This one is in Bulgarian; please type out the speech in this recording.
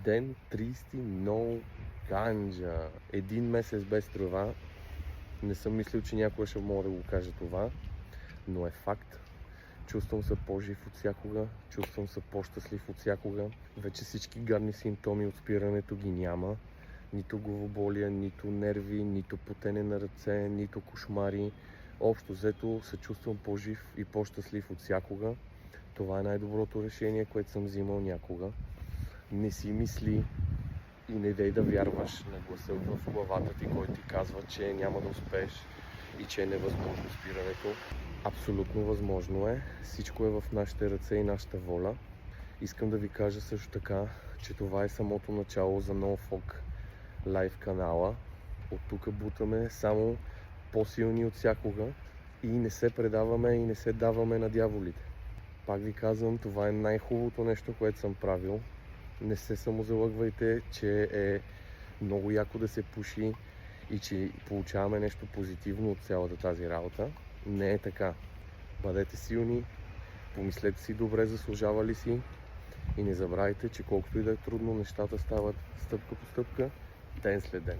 Ден 30, no ганджа. 1 месец без трева. Не съм мислил, че някога ще мога да го кажа това, но е факт. Чувствам се по-жив от всякога, чувствам се по-щастлив от всякога. Вече всички гадни симптоми от спирането ги няма. Нито главоболия, нито нерви, нито потене на ръце, нито кошмари. Общо взето се чувствам по-жив и по-щастлив от всякога. Това е най-доброто решение, което съм взимал някога. Не си мисли и не дей да вярваш на гласа в главата ти, който ти казва, че няма да успееш и че е невъзможно спирането. Абсолютно възможно е. Всичко е в нашите ръце и нашата воля. Искам да ви кажа също така, че това е самото начало за NoFog лайв канала. От тук бутаме само по-силни от всякога и не се предаваме и не се даваме на дяволите. Пак ви казвам, това е най-хубавото нещо, което съм правил. Не се самозалъгвайте, че е много яко да се пуши и че получаваме нещо позитивно от цялата тази работа. Не е така. Бъдете силни, помислете си добре, заслужава ли си и не забравяйте, че колкото и да е трудно, нещата стават стъпка по стъпка, ден след ден.